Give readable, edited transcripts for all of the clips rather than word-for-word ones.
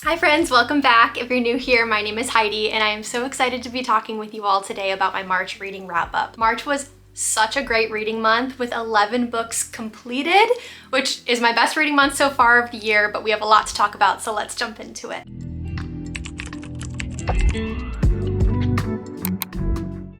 Hi friends, welcome back. If you're new here, my name is Heidi and I am so excited to be talking with you all today about my March reading wrap up. March was such a great reading month with 11 books completed, which is my best reading month so far of the year, but we have a lot to talk about, so let's jump into it.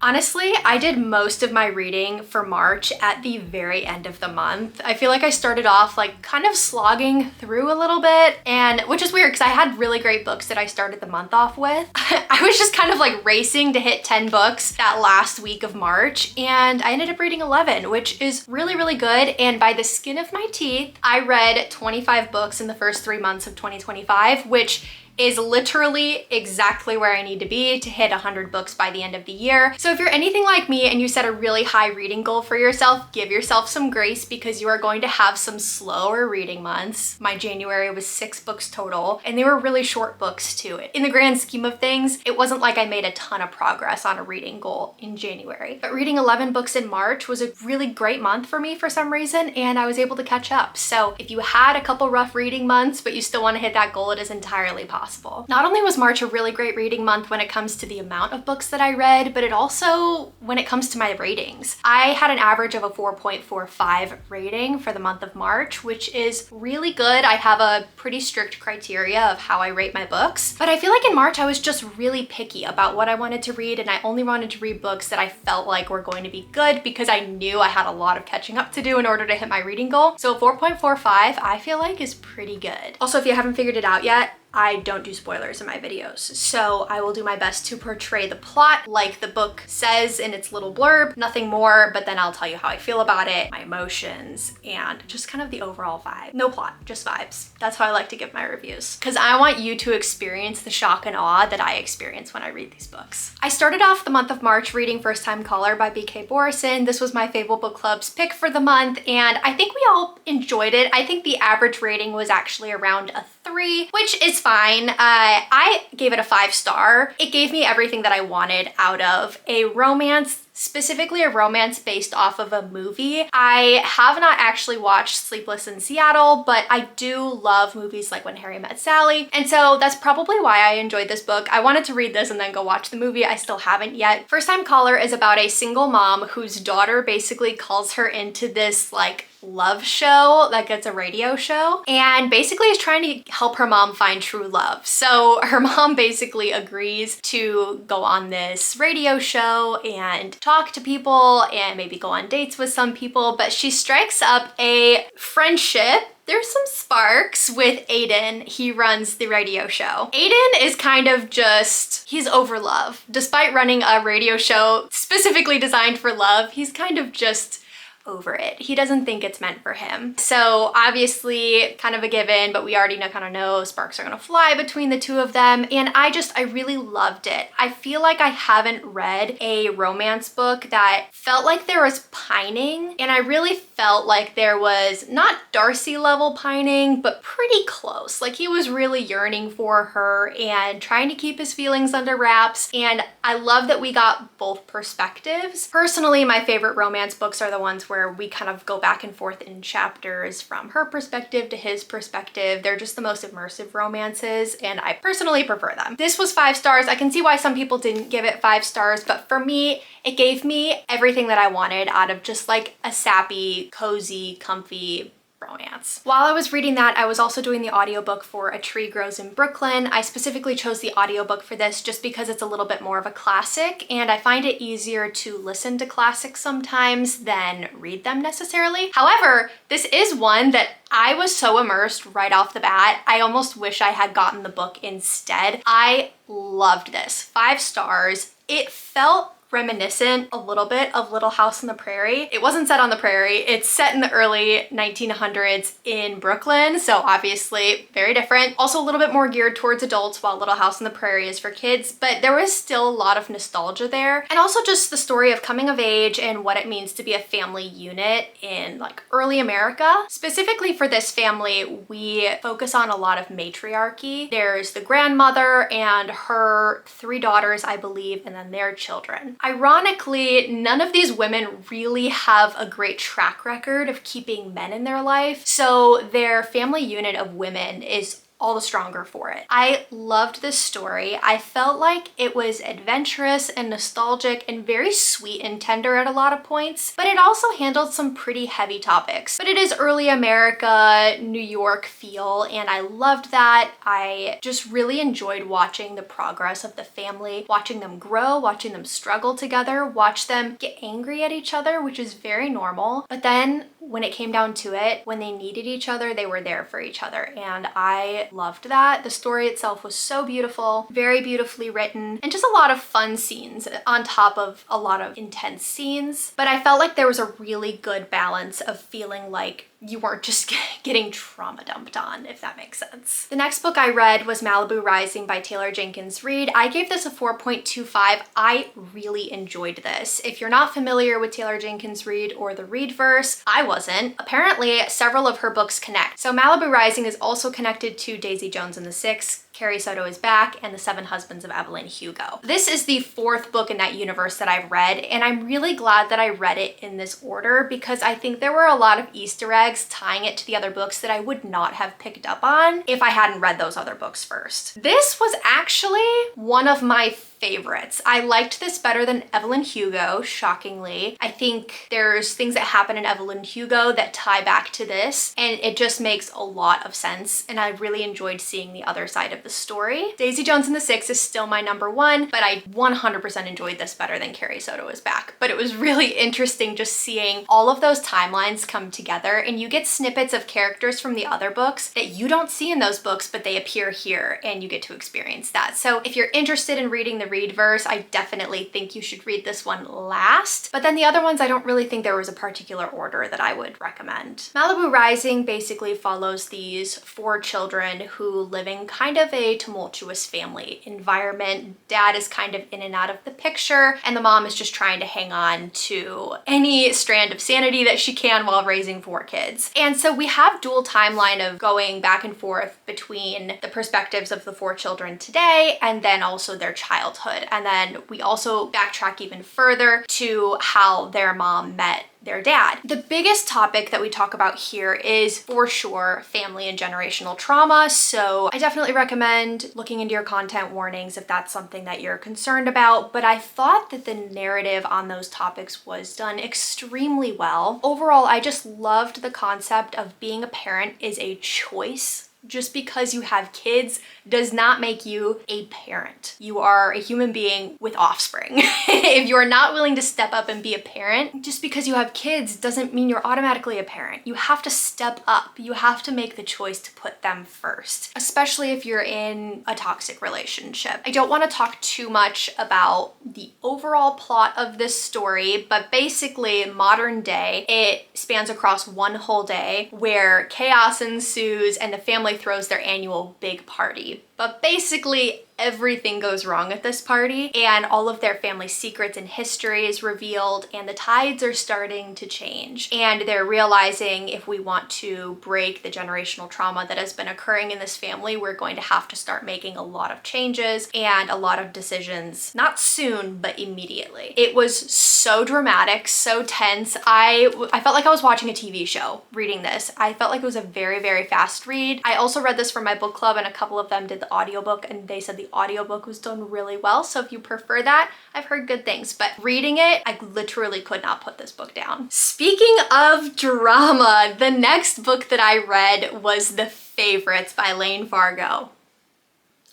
Honestly, I did most of my reading for March at the very end of the month. I feel like I started off like kind of slogging through a little bit, and which is weird because I had really great books that I started the month off with. I was just kind of like racing to hit 10 books that last week of March, and I ended up reading 11, which is really, really good. And by the skin of my teeth, I read 25 books in the first 3 months of 2025, which is literally exactly where I need to be to hit 100 books by the end of the year. So if you're anything like me and you set a really high reading goal for yourself, give yourself some grace because you are going to have some slower reading months. My January was 6 books total, and they were really short books too. In the grand scheme of things, it wasn't like I made a ton of progress on a reading goal in January. But reading 11 books in March was a really great month for me for some reason, and I was able to catch up. So if you had a couple rough reading months, but you still want to hit that goal, it is entirely possible. Not only was March a really great reading month when it comes to the amount of books that I read, but it also, when it comes to my ratings. I had an average of a 4.45 rating for the month of March, which is really good. I have a pretty strict criteria of how I rate my books, but I feel like in March I was just really picky about what I wanted to read, and I only wanted to read books that I felt like were going to be good because I knew I had a lot of catching up to do in order to hit my reading goal. So 4.45 I feel like is pretty good. Also, if you haven't figured it out yet, I don't do spoilers in my videos, so I will do my best to portray the plot like the book says in its little blurb, nothing more, but then I'll tell you how I feel about it, my emotions, and just kind of the overall vibe. No plot, just vibes. That's how I like to give my reviews, because I want you to experience the shock and awe that I experience when I read these books. I started off the month of March reading First Time Caller by B.K. Borison. This was my Fable book club's pick for the month, and I think we all enjoyed it. I think the average rating was actually around a 3, which is fine. I gave it a 5-star. It gave me everything that I wanted out of a romance, specifically a romance based off of a movie. I have not actually watched Sleepless in Seattle, but I do love movies like When Harry Met Sally, and so that's probably why I enjoyed this book. I wanted to read this and then go watch the movie. I still haven't yet. First Time Caller is about a single mom whose daughter basically calls her into this like love show, like it's a radio show, and basically is trying to help her mom find true love. So her mom basically agrees to go on this radio show and talk to people and maybe go on dates with some people, but she strikes up a friendship. There's some sparks with Aiden. He runs the radio show. Aiden is kind of just, he's over love. Despite running a radio show specifically designed for love, he's kind of just over it. He doesn't think it's meant for him. So obviously kind of a given, but we already kind of know sparks are gonna fly between the two of them. And I really loved it. I feel like I haven't read a romance book that felt like there was pining, and I really felt like there was not Darcy level pining, but pretty close. Like he was really yearning for her and trying to keep his feelings under wraps. And I love that we got both perspectives. Personally, my favorite romance books are the ones where we kind of go back and forth in chapters from her perspective to his perspective. They're just the most immersive romances, and I personally prefer them. This was 5 stars. I can see why some people didn't give it 5 stars, but for me, it gave me everything that I wanted out of just like a sappy, cozy, comfy romance. While I was reading that, I was also doing the audiobook for A Tree Grows in Brooklyn. I specifically chose the audiobook for this just because it's a little bit more of a classic, and I find it easier to listen to classics sometimes than read them necessarily. However, this is one that I was so immersed right off the bat. I almost wish I had gotten the book instead. I loved this. 5 stars. It felt reminiscent a little bit of Little House on the Prairie. It wasn't set on the prairie. It's set in the early 1900s in Brooklyn, so obviously very different. Also a little bit more geared towards adults, while Little House on the Prairie is for kids, but there was still a lot of nostalgia there. And also just the story of coming of age and what it means to be a family unit in like early America. Specifically for this family, we focus on a lot of matriarchy. There's the grandmother and her 3 daughters, I believe, and then their children. Ironically, none of these women really have a great track record of keeping men in their life, so their family unit of women is all the stronger for it. I loved this story. I felt like it was adventurous and nostalgic and very sweet and tender at a lot of points, but it also handled some pretty heavy topics. But it is early America, New York feel, and I loved that. I just really enjoyed watching the progress of the family, watching them grow, watching them struggle together, watch them get angry at each other, which is very normal. But then when it came down to it, when they needed each other, they were there for each other. And I loved that. The story itself was so beautiful, very beautifully written, and just a lot of fun scenes on top of a lot of intense scenes. But I felt like there was a really good balance of feeling like you weren't just getting trauma dumped on, if that makes sense. The next book I read was Malibu Rising by Taylor Jenkins Reid. I gave this a 4.25. I really enjoyed this. If you're not familiar with Taylor Jenkins Reid or the Readverse, I wasn't. Apparently, several of her books connect. So Malibu Rising is also connected to Daisy Jones and the Six, Carrie, Soto is Back, and The Seven Husbands of Evelyn Hugo. This is the fourth book in that universe that I've read, and I'm really glad that I read it in this order because I think there were a lot of Easter eggs tying it to the other books that I would not have picked up on if I hadn't read those other books first. This was actually one of my favorites. I liked this better than Evelyn Hugo, shockingly. I think there's things that happen in Evelyn Hugo that tie back to this, and it just makes a lot of sense, and I really enjoyed seeing the other side of the story. Daisy Jones and the Six is still my number one, but I 100% enjoyed this better than Carrie, Soto is Back. But it was really interesting just seeing all of those timelines come together, and you get snippets of characters from the other books that you don't see in those books, but they appear here, and you get to experience that. So if you're interested in reading the Readverse, I definitely think you should read this one last. But then the other ones, I don't really think there was a particular order that I would recommend. Malibu Rising basically follows these four children who live in kind of a tumultuous family environment. Dad is kind of in and out of the picture, and the mom is just trying to hang on to any strand of sanity that she can while raising four kids. And so we have dual timeline of going back and forth between the perspectives of the four children today and then also their childhood. And then we also backtrack even further to how their mom met their dad. The biggest topic that we talk about here is for sure family and generational trauma. So I definitely recommend looking into your content warnings if that's something that you're concerned about. But I thought that the narrative on those topics was done extremely well. Overall, I just loved the concept of being a parent is a choice. Just because you have kids does not make you a parent. You are a human being with offspring. If you are not willing to step up and be a parent, just because you have kids doesn't mean you're automatically a parent. You have to step up. You have to make the choice to put them first, especially if you're in a toxic relationship. I don't want to talk too much about the overall plot of this story, but basically modern day, it spans across one whole day where chaos ensues and the family throws their annual big party. But basically everything goes wrong at this party, and all of their family secrets and history is revealed, and the tides are starting to change. And they're realizing if we want to break the generational trauma that has been occurring in this family, we're going to have to start making a lot of changes and a lot of decisions, not soon, but immediately. It was so dramatic, so tense. I felt like I was watching a TV show reading this. I felt like it was a very, very fast read. I also read this for my book club, and a couple of them did the audiobook, and they said the audiobook was done really well. So if you prefer that, I've heard good things, but reading it, I literally could not put this book down. Speaking of drama, the next book that I read was The Favorites by Lane Fargo.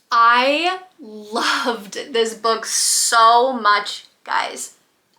I loved this book so much, guys.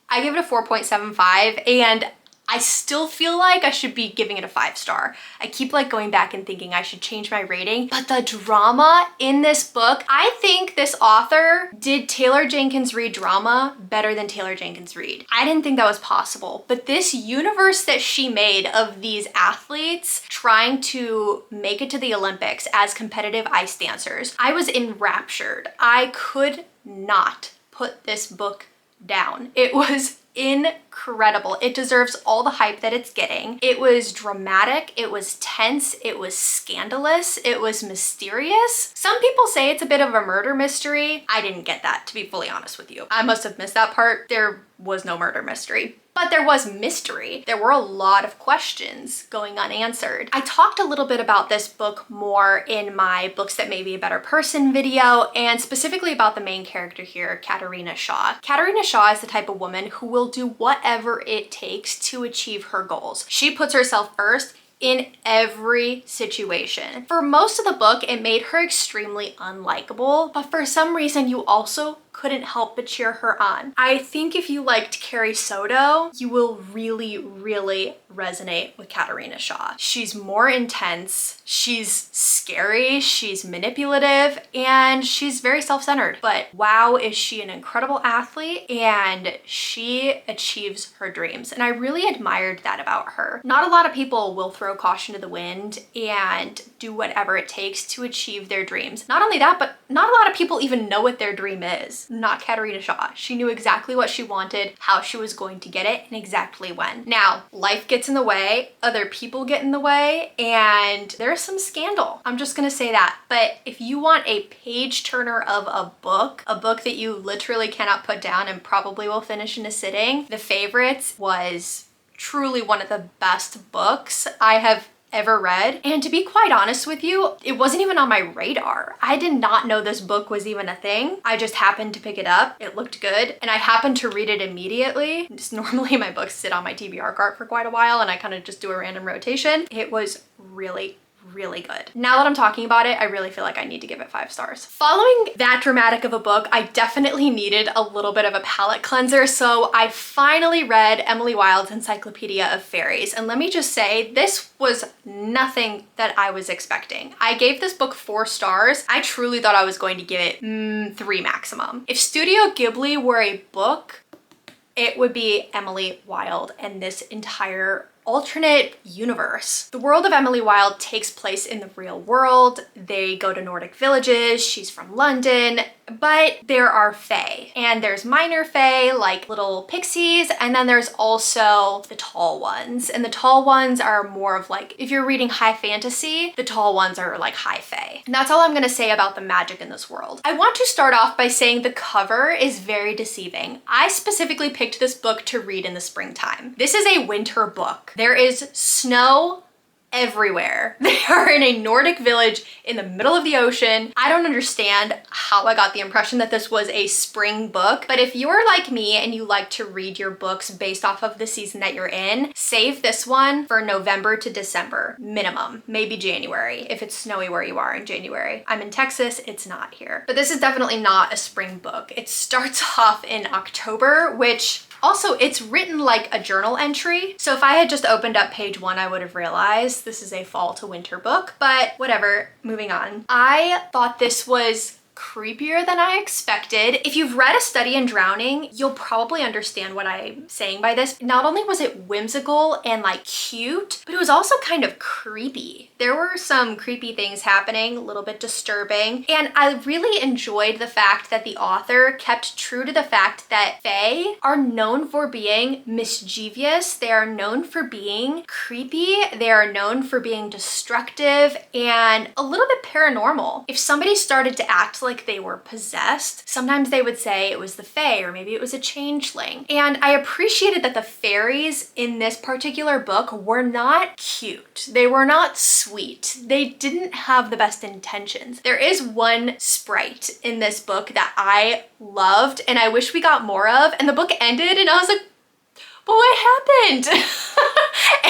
I give it a 4.75, and I still feel like I should be giving it a 5-star. I keep like going back and thinking I should change my rating, but the drama in this book, I think this author did Taylor Jenkins Reid drama better than Taylor Jenkins Reid. I didn't think that was possible, but this universe that she made of these athletes trying to make it to the Olympics as competitive ice dancers, I was enraptured. I could not put this book down. It was incredible. It deserves all the hype that it's getting. It was dramatic, it was tense, it was scandalous, it was mysterious. Some people say it's a bit of a murder mystery. I didn't get that, to be fully honest with you. I must have missed that part. There was no murder mystery. but there was mystery. There were a lot of questions going unanswered. I talked a little bit about this book more in my Books That Made Me a Better Person video, and specifically about the main character here, Katerina Shaw. Katerina Shaw is the type of woman who will do whatever it takes to achieve her goals. She puts herself first in every situation. For most of the book, it made her extremely unlikable, but for some reason you also couldn't help but cheer her on. I think if you liked Carrie Soto, you will really, really resonate with Katerina Shaw. She's more intense, she's scary, she's manipulative, and she's very self-centered. But wow, is she an incredible athlete, and she achieves her dreams. And I really admired that about her. Not a lot of people will throw caution to the wind and do whatever it takes to achieve their dreams. Not only that, but not a lot of people even know what their dream is. Not Katerina Shaw. She knew exactly what she wanted, how she was going to get it, and exactly when. Now, life gets in the way, other people get in the way, and there's some scandal. I'm just gonna say that. But if you want a page turner of a book that you literally cannot put down and probably will finish in a sitting, The Favorites was truly one of the best books I have ever read. And to be quite honest with you, it wasn't even on my radar. I did not know this book was even a thing. I just happened to pick it up. It looked good, and I happened to read it immediately. Just normally my books sit on my TBR cart for quite a while, and I kind of just do a random rotation. It was really good. Now that I'm talking about it, I really feel like I need to give it 5 stars. Following that dramatic of a book, I definitely needed a little bit of a palate cleanser, so I finally read Emily Wilde's Encyclopaedia of Faeries. And let me just say, this was nothing that I was expecting. I gave this book 4 stars. I truly thought I was going to give it 3 maximum. If Studio Ghibli were a book, it would be Emily Wilde and this entire alternate universe. The world of Emily Wilde takes place in the real world. They go to Nordic villages. She's from London, but there are fae, and there's minor fae like little pixies, and then there's also the tall ones. And the tall ones are more of like, if you're reading high fantasy, the tall ones are like high fae. And that's all I'm gonna say about the magic in this world. I want to start off by saying the cover is very deceiving. I specifically picked this book to read in the springtime. This is a winter book. There is snow everywhere. They are in a Nordic village in the middle of the ocean. I don't understand how I got the impression that this was a spring book, but if you're like me and you like to read your books based off of the season that you're in, save this one for November to December minimum, maybe January if it's snowy where you are in January. I'm in Texas, it's not here. But this is definitely not a spring book. It starts off in October, which also, it's written like a journal entry. So if I had just opened up page 1, I would have realized this is a fall to winter book, but whatever, moving on. I thought this was creepier than I expected. If you've read A Study in Drowning, you'll probably understand what I'm saying by this. Not only was it whimsical and like cute, but it was also kind of creepy. There were some creepy things happening, a little bit disturbing, and I really enjoyed the fact that the author kept true to the fact that fae are known for being mischievous, they are known for being creepy, they are known for being destructive, and a little bit paranormal. If somebody started to act like they were possessed, sometimes they would say it was the fae, or maybe it was a changeling. And I appreciated that the fairies in this particular book were not cute. They were not sweet. They didn't have the best intentions. There is one sprite in this book that I loved and I wish we got more of, and the book ended and I was like, but what happened?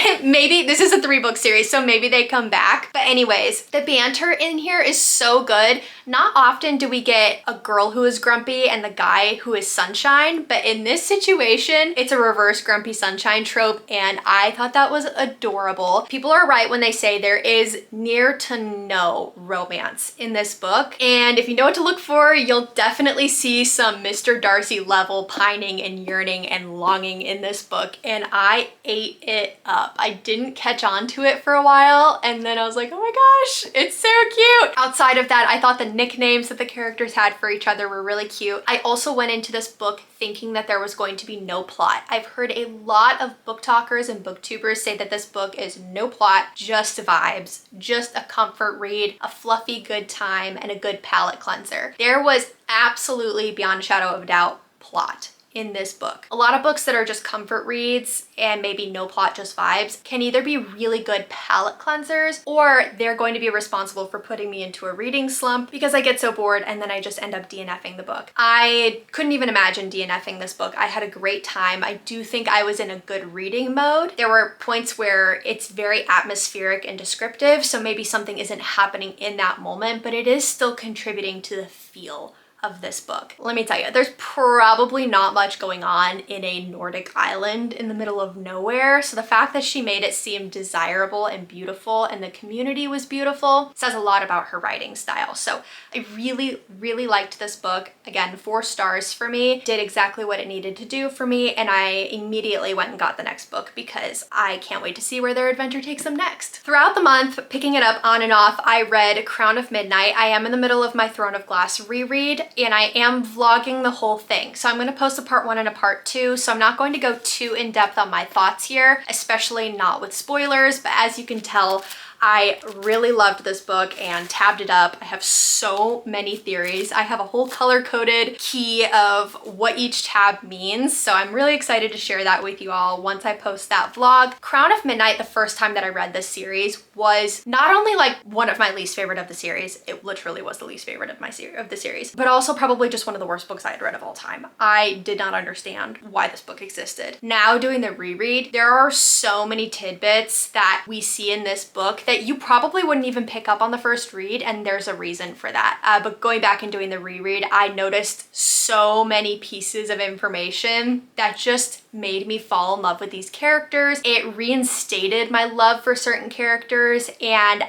And maybe this is a 3-book series, so maybe they come back. But anyways, the banter in here is so good. Not often do we get a girl who is grumpy and the guy who is sunshine, but in this situation, it's a reverse grumpy sunshine trope, and I thought that was adorable. People are right when they say there is near to no romance in this book, and if you know what to look for, you'll definitely see some Mr. Darcy level pining and yearning and longing in this book, and I ate it up. I didn't catch on to it for a while, and then I was like, oh my gosh, it's so cute. Outside of that, I thought the nicknames that the characters had for each other were really cute. I also went into this book thinking that there was going to be no plot. I've heard a lot of book talkers and booktubers say that this book is no plot, just vibes, just a comfort read, a fluffy good time, and a good palate cleanser. There was absolutely, beyond a shadow of a doubt, plot in this book. A lot of books that are just comfort reads and maybe no plot, just vibes can either be really good palate cleansers or they're going to be responsible for putting me into a reading slump because I get so bored and then I just end up DNFing the book. I couldn't even imagine DNFing this book. I had a great time. I do think I was in a good reading mode. There were points where it's very atmospheric and descriptive, so maybe something isn't happening in that moment, but it is still contributing to the feel of this book. Let me tell you, there's probably not much going on in a Nordic island in the middle of nowhere. So the fact that she made it seem desirable and beautiful and the community was beautiful says a lot about her writing style. So I really, really liked this book. Again, 4 stars for me. Did exactly what it needed to do for me. And I immediately went and got the next book because I can't wait to see where their adventure takes them next. Throughout the month, picking it up on and off, I read Crown of Midnight. I am in the middle of my Throne of Glass reread, and I am vlogging the whole thing. So I'm going to post a part 1 and a part 2. So I'm not going to go too in depth on my thoughts here, especially not with spoilers. But as you can tell, I really loved this book and tabbed it up. I have so many theories. I have a whole color-coded key of what each tab means. So I'm really excited to share that with you all once I post that vlog. Crown of Midnight, the first time that I read this series, was not only like one of my least favorite of the series, it literally was the least favorite of the series, but also probably just one of the worst books I had read of all time. I did not understand why this book existed. Now doing the reread, there are so many tidbits that we see in this book that you probably wouldn't even pick up on the first read, and there's a reason for that. But going back and doing the reread, I noticed so many pieces of information that just made me fall in love with these characters. It reinstated my love for certain characters, and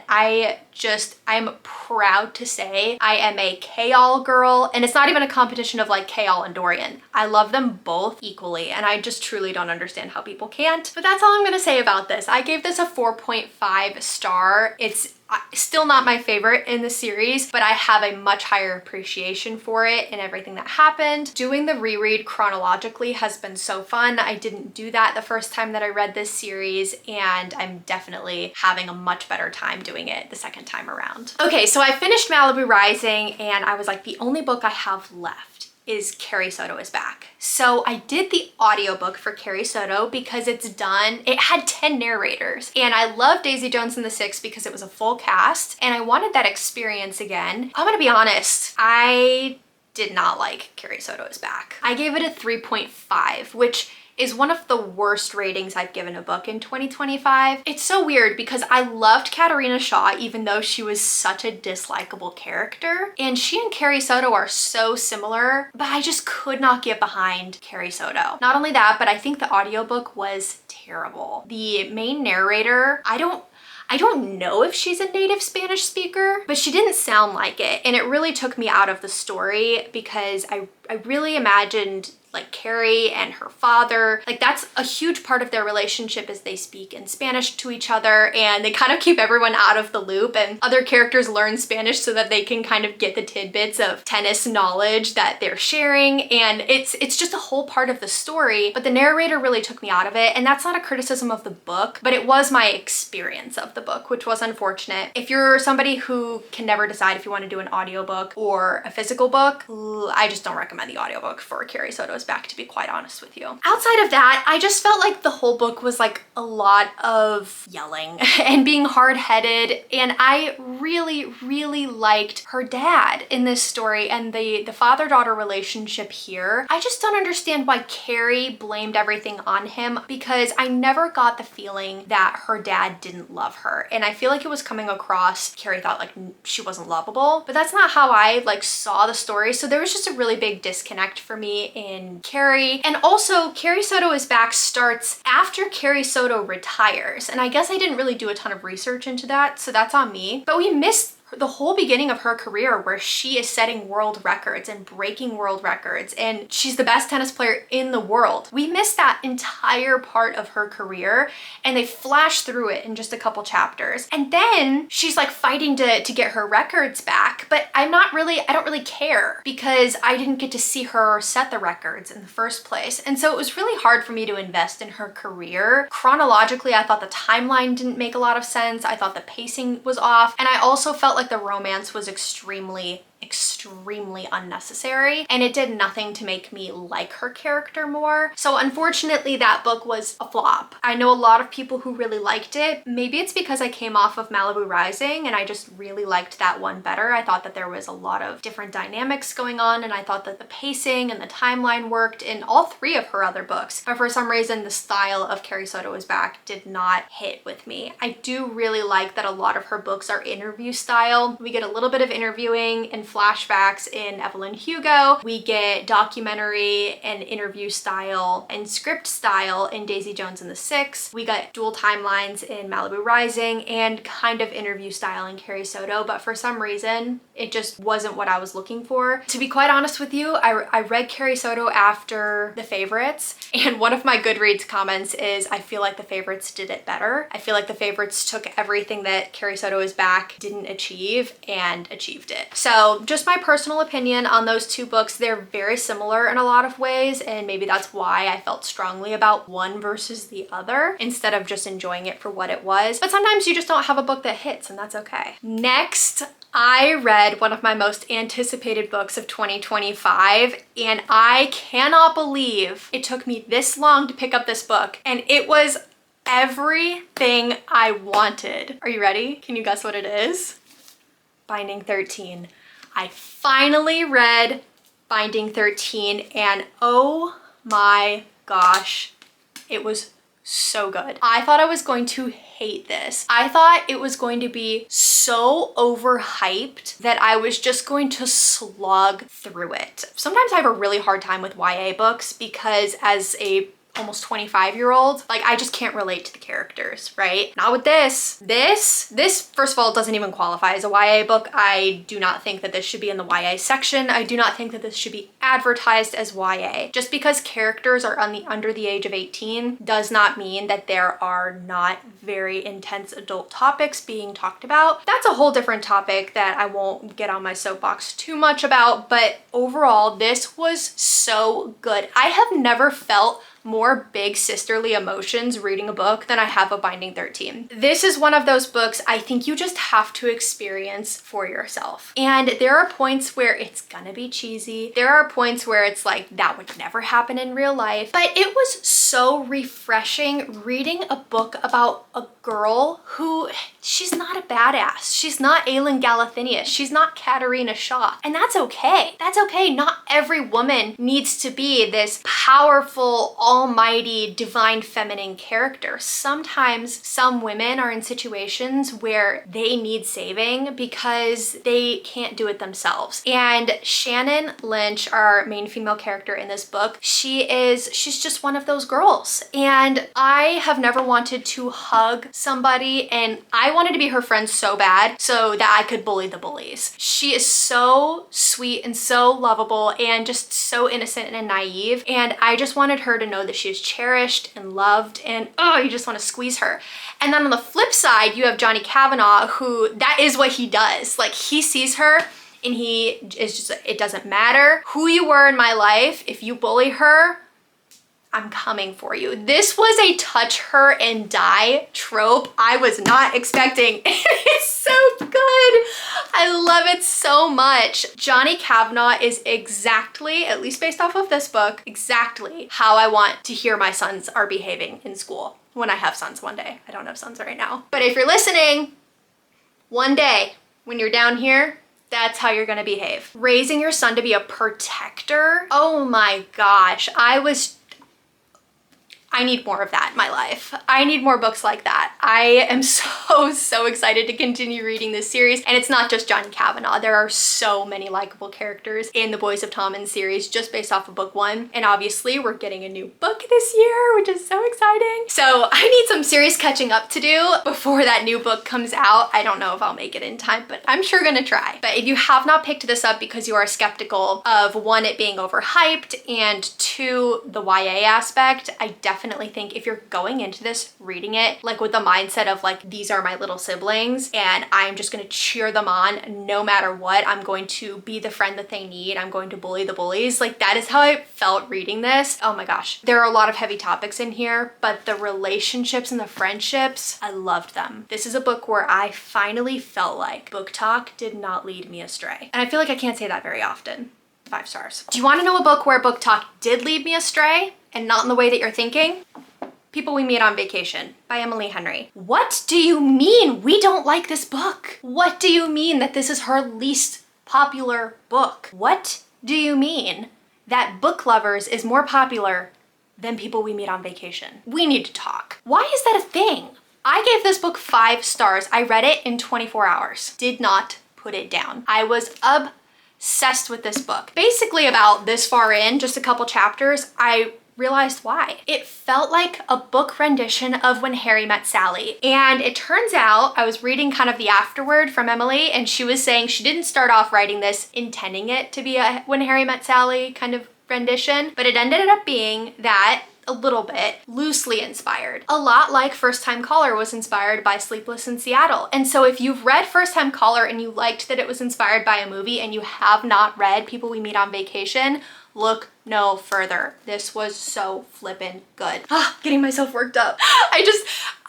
I'm proud to say I am a Chaol girl, and it's not even a competition of like Chaol and Dorian. I love them both equally, and I just truly don't understand how people can't. But that's all I'm gonna say about this. I gave this a 4.5 star. It's still not my favorite in the series, but I have a much higher appreciation for it and everything that happened. Doing the reread chronologically has been so fun. I didn't do that the first time that I read this series, and I'm definitely having a much better time doing it the second time around. Okay, so I finished Malibu Rising, and I was like, the only book I have left is Carrie Soto is Back. So I did the audiobook for Carrie Soto because it's done. It had 10 narrators, and I love Daisy Jones and the Six because it was a full cast, and I wanted that experience again. I'm gonna be honest, I did not like Carrie Soto is Back. I gave it a 3.5, which is one of the worst ratings I've given a book in 2025. It's so weird because I loved Katarina Shaw even though she was such a dislikable character. And she and Carrie Soto are so similar, but I just could not get behind Carrie Soto. Not only that, but I think the audiobook was terrible. The main narrator, I don't know if she's a native Spanish speaker, but she didn't sound like it. And it really took me out of the story because I really imagined like Carrie and her father, like that's a huge part of their relationship is they speak in Spanish to each other, and they kind of keep everyone out of the loop, and other characters learn Spanish so that they can kind of get the tidbits of tennis knowledge that they're sharing, and it's just a whole part of the story, but the narrator really took me out of it, and that's not a criticism of the book, but it was my experience of the book, which was unfortunate. If you're somebody who can never decide if you want to do an audiobook or a physical book, I just don't recommend the audiobook for Carrie Soto's Back, to be quite honest with you. Outside of that, I just felt like the whole book was like a lot of yelling and being hard-headed, and I really, really liked her dad in this story and the father-daughter relationship here. I just don't understand why Carrie blamed everything on him, because I never got the feeling that her dad didn't love her, and I feel like it was coming across Carrie thought like she wasn't lovable, but that's not how I like saw the story. So there was just a really big disconnect for me in Carrie. And also Carrie Soto is Back starts after Carrie Soto retires, and I guess I didn't really do a ton of research into that, so that's on me, but we missed the whole beginning of her career where she is setting world records and breaking world records, and she's the best tennis player in the world. We missed that entire part of her career, and they flash through it in just a couple chapters. And then she's like fighting to get her records back, but I don't really care because I didn't get to see her set the records in the first place. And so it was really hard for me to invest in her career. Chronologically, I thought the timeline didn't make a lot of sense. I thought the pacing was off, and I also felt like the romance was extremely extremely unnecessary, and it did nothing to make me like her character more. So unfortunately, that book was a flop. I know a lot of people who really liked it. Maybe it's because I came off of Malibu Rising and I just really liked that one better. I thought that there was a lot of different dynamics going on, and I thought that the pacing and the timeline worked in all three of her other books. But for some reason, the style of Carrie Soto is Back did not hit with me. I do really like that a lot of her books are interview style. We get a little bit of interviewing and flashbacks in Evelyn Hugo. We get documentary and interview style and script style in Daisy Jones and the Six. We got dual timelines in Malibu Rising and kind of interview style in Carrie Soto, but for some reason, it just wasn't what I was looking for. To be quite honest with you, I read Carrie Soto after The Favorites, and one of my Goodreads comments is, I feel like The Favorites did it better. I feel like The Favorites took everything that Carrie Soto is Back didn't achieve and achieved it. So just my personal opinion on those two books, they're very similar in a lot of ways, and maybe that's why I felt strongly about one versus the other instead of just enjoying it for what it was. But sometimes you just don't have a book that hits, and that's okay. Next, I read one of my most anticipated books of 2025, and I cannot believe it took me this long to pick up this book, and it was everything I wanted. Are you ready? Can you guess what it is? Binding 13. I finally read Binding 13, and oh my gosh, it was so good. I thought I was going to hate this. I thought it was going to be so overhyped that I was just going to slog through it. Sometimes I have a really hard time with YA books because as a almost 25-year-old, like, I just can't relate to the characters, right? Not with this. This, first of all, doesn't even qualify as a YA book. I do not think that this should be in the YA section. I do not think that this should be advertised as YA. Just because characters are under the age of 18 does not mean that there are not very intense adult topics being talked about. That's a whole different topic that I won't get on my soapbox too much about, but overall, this was so good. I have never felt more big sisterly emotions reading a book than I have a Binding 13. This is one of those books I think you just have to experience for yourself. And there are points where it's gonna be cheesy. There are points where it's like, that would never happen in real life. But it was so refreshing reading a book about a girl who, she's not a badass. She's not Aelin Galathynius. She's not Katarina Shaw. And that's okay. That's okay. Not every woman needs to be this powerful, almighty, divine feminine character. Sometimes some women are in situations where they need saving because they can't do it themselves. And Shannon Lynch, our main female character in this book, she's just one of those girls. And I have never wanted to hug somebody, and I wanted to be her friend so bad so that I could bully the bullies. She is so sweet and so lovable and just so innocent and naive, and I just wanted her to know that she is cherished and loved, and oh, you just want to squeeze her. And then on the flip side, you have Johnny Kavanaugh, who that is what he does. Like, he sees her and he is just, it doesn't matter who you were in my life, if you bully her, I'm coming for you. This was a touch her and die trope I was not expecting. It's so good. I love it so much. Johnny Kavanaugh is exactly, at least based off of this book, exactly how I want to hear my sons are behaving in school when I have sons one day. I don't have sons right now. But if you're listening, one day when you're down here, that's how you're gonna behave. Raising your son to be a protector, oh my gosh, I need more of that in my life. I need more books like that. I am so excited to continue reading this series. And it's not just Johnny Kavanaugh. There are so many likable characters in the Boys of Tommen series just based off of book one. And obviously we're getting a new book this year, which is so exciting. So I need some serious catching up to do before that new book comes out. I don't know if I'll make it in time, but I'm sure gonna try. But if you have not picked this up because you are skeptical of one, it being overhyped, and two, the YA aspect, I definitely definitely think if you're going into this reading it like with the mindset of like, these are my little siblings and I'm just gonna cheer them on no matter what, I'm going to be the friend that they need, I'm going to bully the bullies, like that is how I felt reading this. Oh my gosh, there are a lot of heavy topics in here, but the relationships and the friendships, I loved them. This is a book where I finally felt like book talk did not lead me astray, and I feel like I can't say that very often. 5 stars. Do you want to know a book where book talk did lead me astray and not in the way that you're thinking? People We Meet on Vacation by Emily Henry. What do you mean we don't like this book? What do you mean that this is her least popular book? What do you mean that Book Lovers is more popular than People We Meet on Vacation? We need to talk. Why is that a thing? I gave this book 5 stars. I read it in 24 hours. Did not put it down. I was obsessed with this book. Basically about this far in, just a couple chapters, I realized why. It felt like a book rendition of When Harry Met Sally. And it turns out, I was reading kind of the afterword from Emily, and she was saying she didn't start off writing this intending it to be a When Harry Met Sally kind of rendition, but it ended up being that a little bit loosely inspired. A lot like First Time Caller was inspired by Sleepless in Seattle. And so if you've read First Time Caller and you liked that it was inspired by a movie and you have not read People We Meet on Vacation, look no further. This was so flippin' good. Getting myself worked up.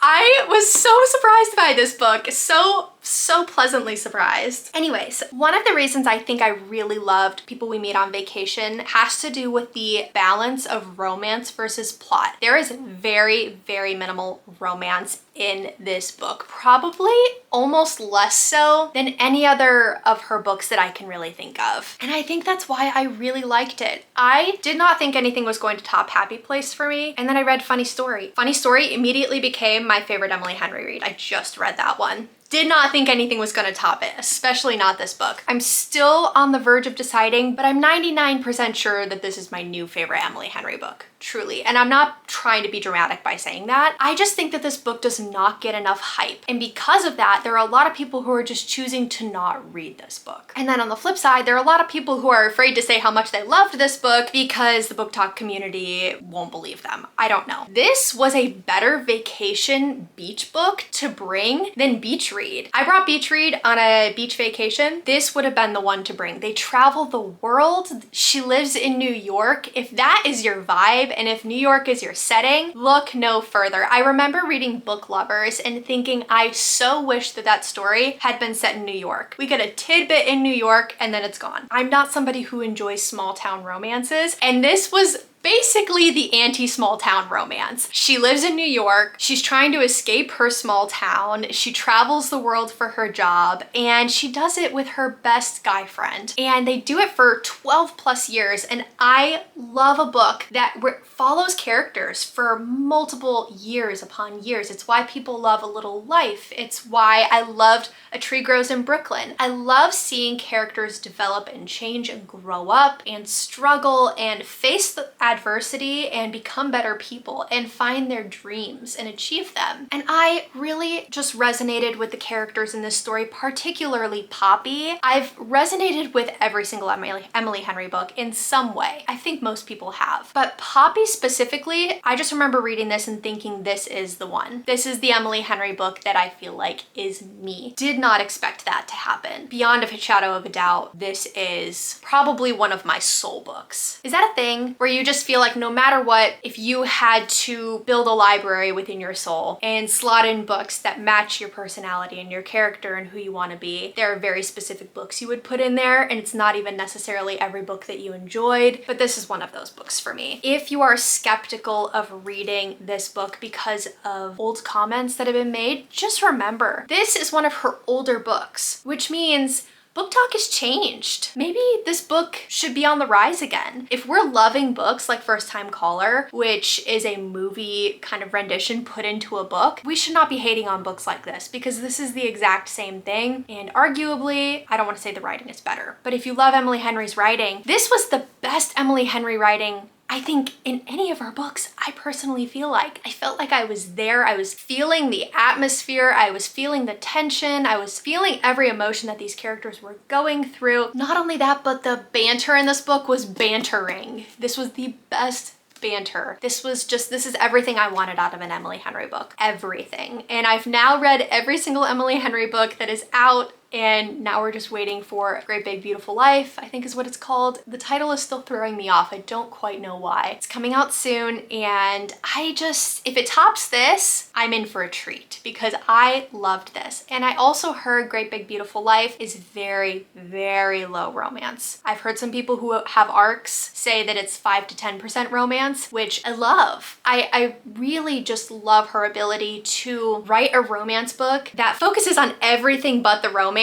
I was so surprised by this book. So pleasantly surprised. Anyways, one of the reasons I think I really loved People We Meet on Vacation has to do with the balance of romance versus plot. There is very, very minimal romance in this book. Probably almost less so than any other of her books that I can really think of. And I think that's why I really liked it. I did not think anything was going to top Happy Place for me. And then I read Funny Story. Funny Story immediately became my favorite Emily Henry read. I just read that one. Did not think anything was gonna top it, especially not this book. I'm still on the verge of deciding, but I'm 99% sure that this is my new favorite Emily Henry book, truly. And I'm not trying to be dramatic by saying that. I just think that this book does not get enough hype. And because of that, there are a lot of people who are just choosing to not read this book. And then on the flip side, there are a lot of people who are afraid to say how much they loved this book because the book talk community won't believe them. I don't know. This was a better vacation beach book to bring than beach read. I brought beach read on a beach vacation. This would have been the one to bring. They travel the world. She lives in New York. If that is your vibe and if New York is your setting, look no further. I remember reading Book Lovers and thinking I so wish that that story had been set in New York. We get a tidbit in New York and then it's gone. I'm not somebody who enjoys small town romances, and this was basically the anti-small town romance. She lives in New York. She's trying to escape her small town. She travels the world for her job, and she does it with her best guy friend. And they do it for 12 plus years. And I love a book that follows characters for multiple years upon years. It's why people love A Little Life. It's why I loved A Tree Grows in Brooklyn. I love seeing characters develop and change and grow up and struggle and face the adversity and become better people and find their dreams and achieve them. And I really just resonated with the characters in this story, particularly Poppy. I've resonated with every single Emily Henry book in some way. I think most people have. But Poppy specifically, I just remember reading this and thinking this is the one. This is the Emily Henry book that I feel like is me. Did not expect that to happen. Beyond a shadow of a doubt, this is probably one of my soul books. Is that a thing where you just feel like no matter what, if you had to build a library within your soul and slot in books that match your personality and your character and who you want to be, there are very specific books you would put in there, and it's not even necessarily every book that you enjoyed, but this is one of those books for me. If you are skeptical of reading this book because of old comments that have been made, just remember, this is one of her older books, which means book talk has changed. Maybe this book should be on the rise again. If we're loving books like First Time Caller, which is a movie kind of rendition put into a book, we should not be hating on books like this because this is the exact same thing. And arguably, I don't want to say the writing is better, but if you love Emily Henry's writing, this was the best Emily Henry writing I think in any of her books. I personally feel like. I felt like I was there. I was feeling the atmosphere. I was feeling the tension. I was feeling every emotion that these characters were going through. Not only that, but the banter in this book was bantering. This was the best banter. This is everything I wanted out of an Emily Henry book. Everything. And I've now read every single Emily Henry book that is out, and now we're just waiting for Great Big Beautiful Life, I think is what it's called. The title is still throwing me off. I don't quite know why. It's coming out soon, and if it tops this, I'm in for a treat because I loved this. And I also heard Great Big Beautiful Life is very, very low romance. I've heard some people who have arcs say that it's 5 to 10% romance, which I love. I really just love her ability to write a romance book that focuses on everything but the romance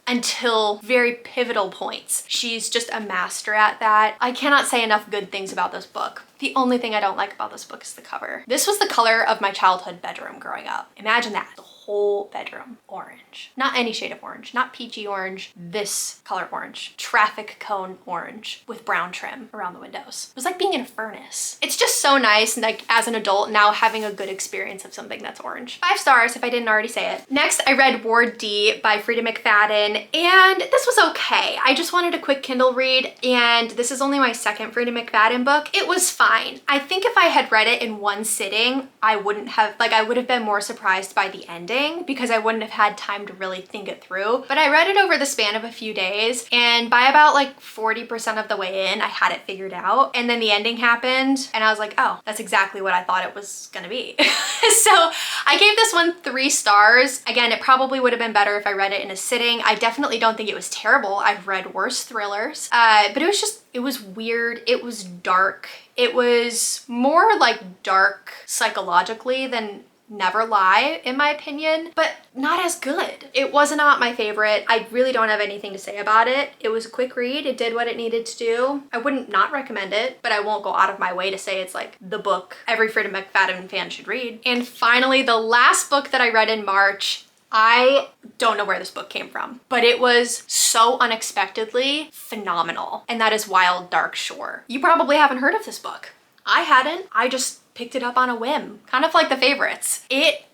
until very pivotal points. She's just a master at that. I cannot say enough good things about this book. The only thing I don't like about this book is the cover. This was the color of my childhood bedroom growing up. Imagine that. The whole bedroom orange. Not any shade of orange, not peachy orange, this color orange. Traffic cone orange with brown trim around the windows. It was like being in a furnace. It's just so nice, like as an adult now having a good experience of something that's orange. 5 stars if I didn't already say it. Next, I read Ward D by Frida McFadden, and this was okay. I just wanted a quick Kindle read, and this is only my second Frida McFadden book. It was fine. I think if I had read it in one sitting, I would have been more surprised by the ending because I wouldn't have had time to really think it through. But I read it over the span of a few days, and by about like 40% of the way in, I had it figured out. And then the ending happened, and I was like, oh, that's exactly what I thought it was gonna be. So I gave this one 3 stars. Again, it probably would have been better if I read it in a sitting. I definitely don't think it was terrible. I've read worse thrillers, but it was weird. It was dark. It was more like dark psychologically than Never Lie, in my opinion, but not as good. It was not my favorite. I really don't have anything to say about it. It was a quick read. It did what it needed to do. I wouldn't not recommend it, but I won't go out of my way to say it's like the book every Frida McFadden fan should read. And finally, the last book that I read in March, I don't know where this book came from, but it was so unexpectedly phenomenal, and that is Wilde Dark Shore. You probably haven't heard of this book. I hadn't. I just picked it up on a whim, kind of like The Favorites. It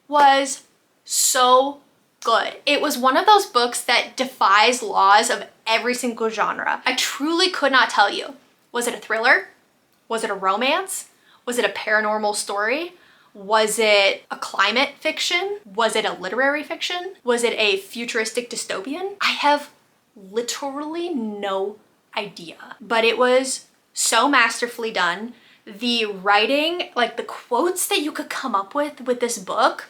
was so good. It was one of those books that defies laws of every single genre. I truly could not tell you. Was it a thriller? Was it a romance? Was it a paranormal story? Was it a climate fiction? Was it a literary fiction? Was it a futuristic dystopian? I have literally no idea, but it was so masterfully done. The writing, like the quotes that you could come up with this book,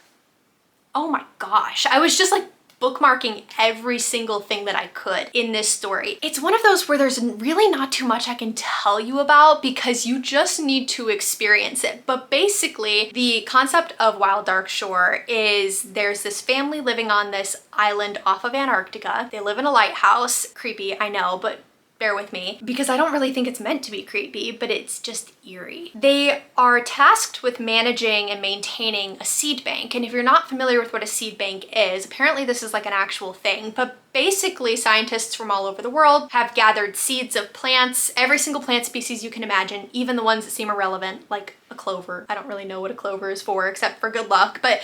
oh my gosh. I was just like bookmarking every single thing that I could in this story. It's one of those where there's really not too much I can tell you about because you just need to experience it. But basically, the concept of Wilde Dark Shore is there's this family living on this island off of Antarctica. They live in a lighthouse. Creepy, I know, but bear with me because I don't really think it's meant to be creepy, but it's just eerie. They are tasked with managing and maintaining a seed bank. And if you're not familiar with what a seed bank is, apparently this is like an actual thing, but basically scientists from all over the world have gathered seeds of plants, every single plant species you can imagine, even the ones that seem irrelevant, like a clover. I don't really know what a clover is for except for good luck, but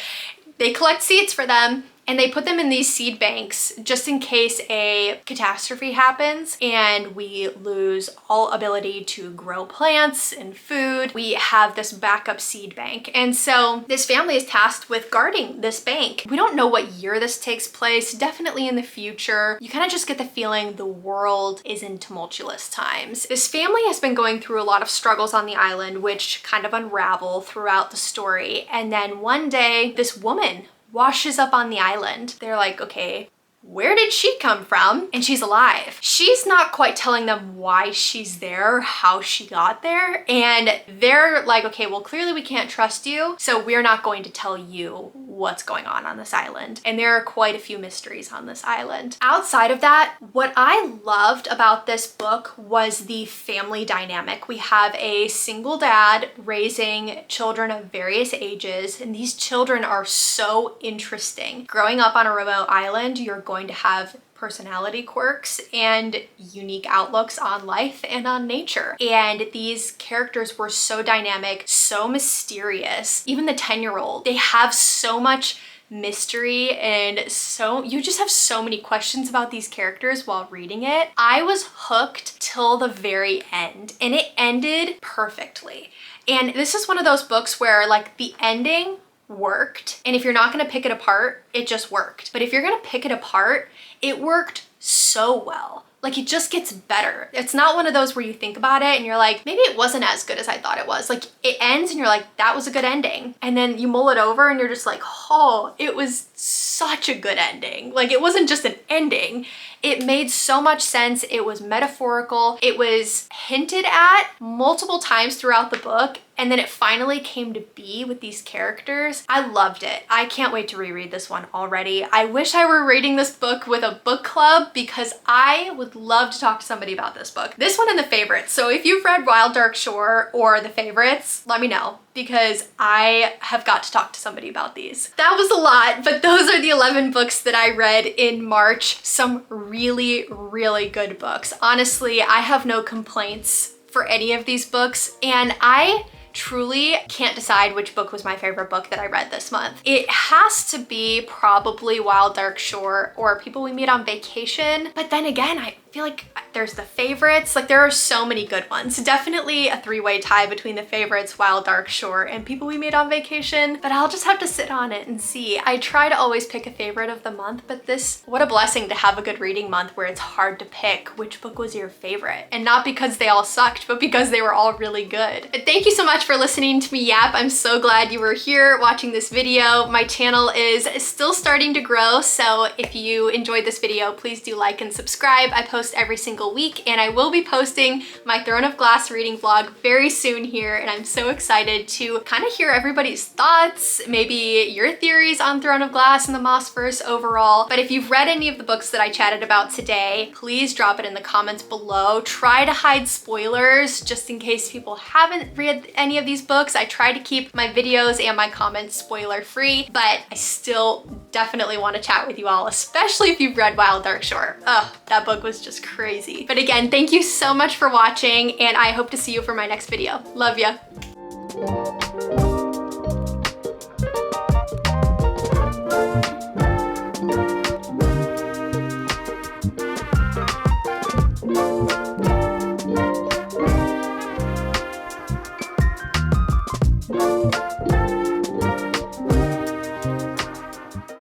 they collect seeds for them and they put them in these seed banks just in case a catastrophe happens and we lose all ability to grow plants and food. We have this backup seed bank. And so this family is tasked with guarding this bank. We don't know what year this takes place, definitely in the future. You kind of just get the feeling the world is in tumultuous times. This family has been going through a lot of struggles on the island, which kind of unravel throughout the story. And then one day, this woman washes up on the island. They're like, okay, where did she come from? And she's alive. She's not quite telling them why she's there, how she got there. And they're like, okay, well, clearly we can't trust you, so we're not going to tell you what's going on this island. And there are quite a few mysteries on this island. Outside of that, what I loved about this book was the family dynamic. We have a single dad raising children of various ages, and these children are so interesting. Growing up on a remote island, you're going to have personality quirks and unique outlooks on life and on nature. And these characters were so dynamic, so mysterious. Even the 10-year-old, they have so much mystery and so you just have so many questions about these characters while reading it. I was hooked until the very end, and it ended perfectly. And this is one of those books where like the ending worked, and if you're not gonna pick it apart, it just worked. But if you're gonna pick it apart, it worked so well. Like it just gets better. It's not one of those where you think about it and you're like, maybe it wasn't as good as I thought it was. Like it ends and you're like, that was a good ending. And then you mull it over and you're just like, oh, it was such a good ending. Like it wasn't just an ending. It made so much sense. It was metaphorical. It was hinted at multiple times throughout the book. And then it finally came to be with these characters. I loved it. I can't wait to reread this one already. I wish I were reading this book with a book club because I would love to talk to somebody about this book. This one and the favorites. So if you've read Wilde Dark Shore or the favorites, let me know, because I have got to talk to somebody about these. That was a lot, but those are the 11 books that I read in March. Some really, really good books. Honestly, I have no complaints for any of these books, and I truly can't decide which book was my favorite book that I read this month. It has to be probably Wilde Dark Shore or People We Meet on Vacation, but then again, I feel like there's the favorites. Like there are so many good ones. Definitely a three-way tie between the favorites, Wilde Dark Shore and People We Meet on Vacation, but I'll just have to sit on it and see. I try to always pick a favorite of the month, but this, what a blessing to have a good reading month where it's hard to pick which book was your favorite. And not because they all sucked, but because they were all really good. But thank you so much for listening to me yap. I'm so glad you were here watching this video. My channel is still starting to grow, so if you enjoyed this video, please do like and subscribe. I post every single week, and I will be posting my Throne of Glass reading vlog very soon here, and I'm so excited to kind of hear everybody's thoughts, maybe your theories on Throne of Glass and the Mossverse overall. But if you've read any of the books that I chatted about today, please drop it in the comments below. Try to hide spoilers just in case people haven't read any of these books. I try to keep my videos and my comments spoiler free, but I still definitely want to chat with you all, especially if you've read Wilde Dark Shore. Oh, that book was just crazy. But again, thank you so much for watching, and I hope to see you for my next video. Love ya.